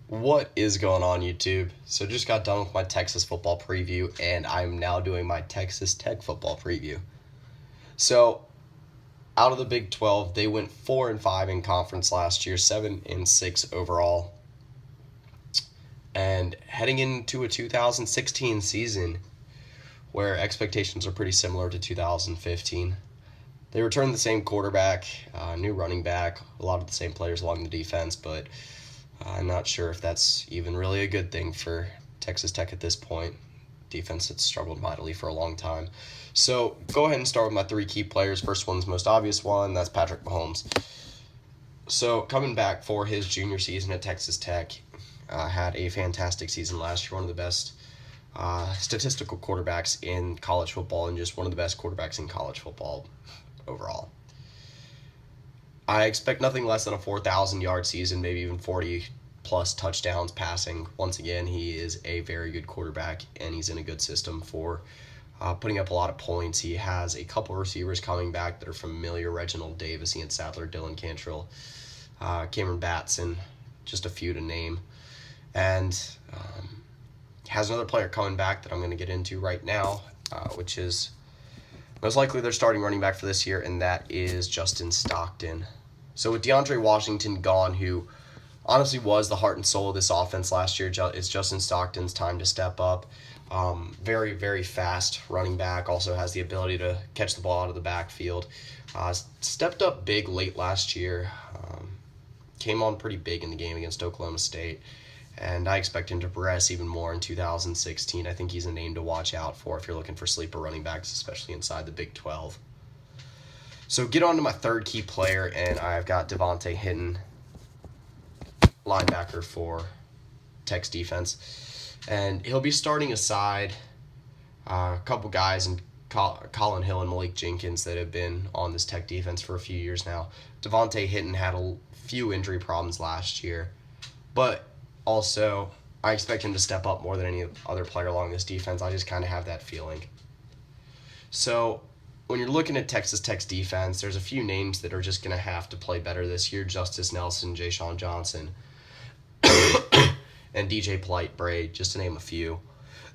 What is going on, YouTube? So just got done with my Texas football preview, and I'm now doing my Texas Tech football preview. So out of the Big 12, they went 4-5 in conference last year, 7-6 overall, and heading into a 2016 season where expectations are pretty similar to 2015. They returned the same quarterback, new running back, a lot of the same players along the defense, but I'm not sure if that's even really a good thing for Texas Tech at this point. Defense that's struggled mightily for a long time. So go ahead and start with my three key players. First one's the most obvious one. That's Patrick Mahomes. So coming back for his junior season at Texas Tech, had a fantastic season last year. One of the best statistical quarterbacks in college football, and just one of the best quarterbacks in college football overall. I expect nothing less than a 4,000-yard season, maybe even 40 plus touchdowns passing. Once again, he is a very good quarterback, and he's in a good system for putting up a lot of points. He has a couple receivers coming back that are familiar: Reginald Davis, Ian Sadler, Dylan Cantrell, Cameron Batson, just a few to name. And has another player coming back that I'm going to get into right now, which is most likely their starting running back for this year, and that is Justin Stockton. So with DeAndre Washington gone, who honestly was the heart and soul of this offense last year, it's Justin Stockton's time to step up. Very, very fast running back, also has the ability to catch the ball out of the backfield. Stepped up big late last year, came on pretty big in the game against Oklahoma State, and I expect him to progress even more in 2016. I think he's a name to watch out for if you're looking for sleeper running backs, especially inside the Big 12. So get on to my third key player, and I've got Devontae Hinton, linebacker for Tech's defense. And he'll be starting aside a couple guys in Colin Hill and Malik Jenkins that have been on this Tech defense for a few years now. Devontae Hinton had a few injury problems last year, but also I expect him to step up more than any other player along this defense. I just kind of have that feeling. So when you're looking at Texas Tech's defense, there's a few names that are just going to have to play better this year: Justice Nelson, Ja'Shawn Johnson, and DJ Polite Braid, just to name a few.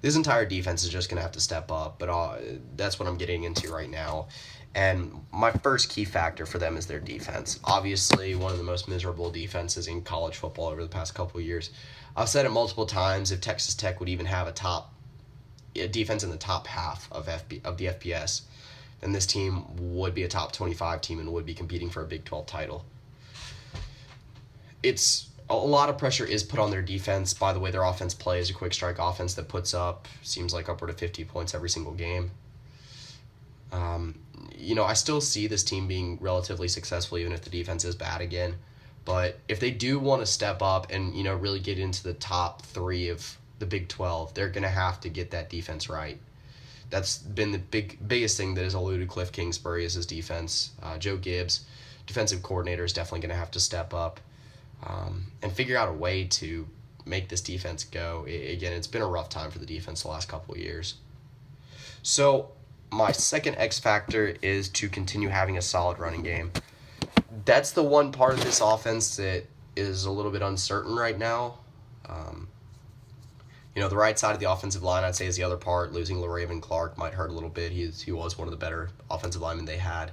This entire defense is just going to have to step up, but that's what I'm getting into right now. And my first key factor for them is their defense. Obviously, one of the most miserable defenses in college football over the past couple of years. I've said it multiple times, if Texas Tech would even have a defense in the top half of the FBS, then this team would be a top 25 team and would be competing for a Big 12 title. It's a lot of pressure is put on their defense by the way their offense plays, a quick strike offense that puts up, seems like, upward of 50 points every single game. I still see this team being relatively successful even if the defense is bad again. But if they do want to step up and, really get into the top three of the Big 12, they're going to have to get that defense right. That's been the biggest thing that has eluded Cliff Kingsbury is his defense. Joe Gibbs, defensive coordinator, is definitely going to have to step up and figure out a way to make this defense go. Again, it's been a rough time for the defense the last couple of years. So my second X factor is to continue having a solid running game. That's the one part of this offense that is a little bit uncertain right now. The right side of the offensive line, I'd say, is the other part. Losing LaRaven Clark might hurt a little bit. He was one of the better offensive linemen they had.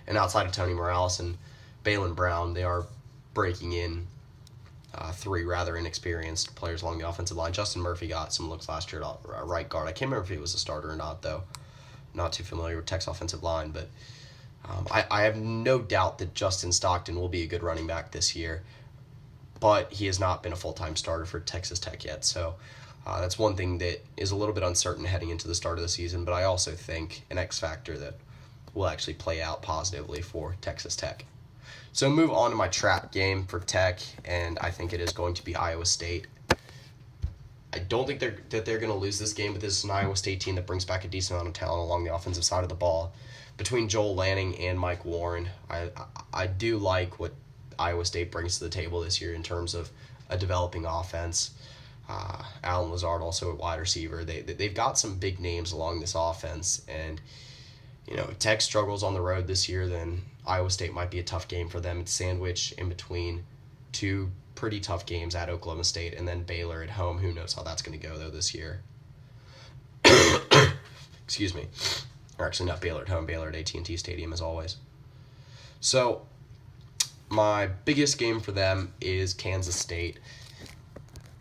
And outside of Tony Morales and Balin Brown, they are breaking in three rather inexperienced players along the offensive line. Justin Murphy got some looks last year at right guard. I can't remember if he was a starter or not, though. Not too familiar with Tech's offensive line, but I have no doubt that Justin Stockton will be a good running back this year, but he has not been a full-time starter for Texas Tech yet, so that's one thing that is a little bit uncertain heading into the start of the season, but I also think an X factor that will actually play out positively for Texas Tech. So move on to my trap game for Tech, and I think it is going to be Iowa State. I don't think they're going to lose this game, but this is an Iowa State team that brings back a decent amount of talent along the offensive side of the ball. Between Joel Lanning and Mike Warren, I do like what Iowa State brings to the table this year in terms of a developing offense. Alan Lazard also a wide receiver. They've got some big names along this offense, and if Tech struggles on the road this year, then Iowa State might be a tough game for them. It's sandwiched in between two pretty tough games at Oklahoma State, and then Baylor at home. Who knows how that's going to go, though, this year. Excuse me. Or actually, not Baylor at home, Baylor at AT&T Stadium, as always. So, my biggest game for them is Kansas State,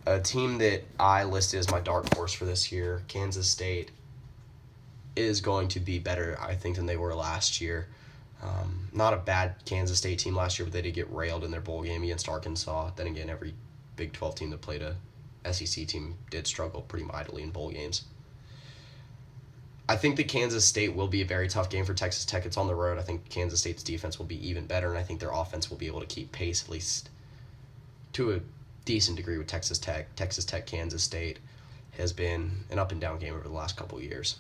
a team that I listed as my dark horse for this year. Kansas State is going to be better, I think, than they were last year. Not a bad Kansas State team last year, but they did get railed in their bowl game against Arkansas. Then again, every Big 12 team that played a SEC team did struggle pretty mightily in bowl games. I think that Kansas State will be a very tough game for Texas Tech. It's on the road. I think Kansas State's defense will be even better, and I think their offense will be able to keep pace, at least to a decent degree, with Texas Tech. Texas Tech, Kansas State has been an up-and-down game over the last couple of years.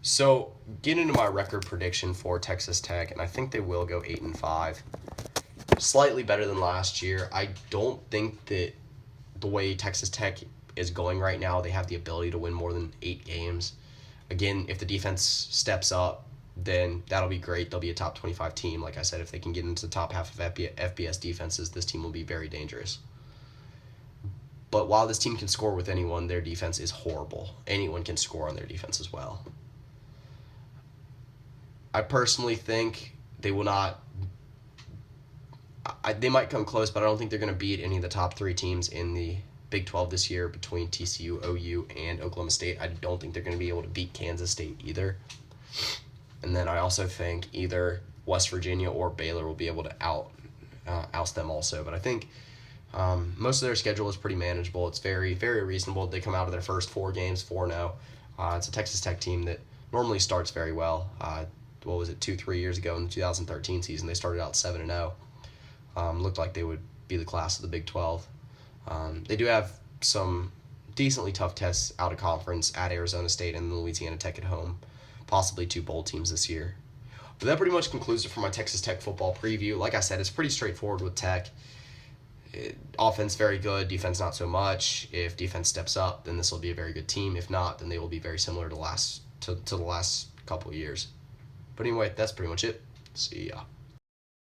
So, getting into my record prediction for Texas Tech, and I think they will go 8-5. Slightly better than last year. I don't think that the way Texas Tech is going right now, they have the ability to win more than 8 games. Again, if the defense steps up, then that'll be great. They'll be a top 25 team. Like I said, if they can get into the top half of FBS defenses, this team will be very dangerous. But while this team can score with anyone, their defense is horrible. Anyone can score on their defense as well. I personally think they will not... they might come close, but I don't think they're going to beat any of the top 3 teams in the Big 12 this year between TCU, OU, and Oklahoma State. I don't think they're going to be able to beat Kansas State either. And then I also think either West Virginia or Baylor will be able to oust them also. But I think most of their schedule is pretty manageable. It's very, very reasonable. They come out of their first 4 games 4-0. It's a Texas Tech team that normally starts very well. 2-3 years ago in the 2013 season, they started out 7-0. Looked like they would be the class of the Big 12. They do have some decently tough tests out of conference at Arizona State and Louisiana Tech at home, possibly 2 bowl teams this year. But that pretty much concludes it for my Texas Tech football preview. Like I said, it's pretty straightforward with Tech. Offense very good, defense not so much. If defense steps up, then this will be a very good team. If not, then they will be very similar to the last couple of years. But anyway, that's pretty much it. See ya.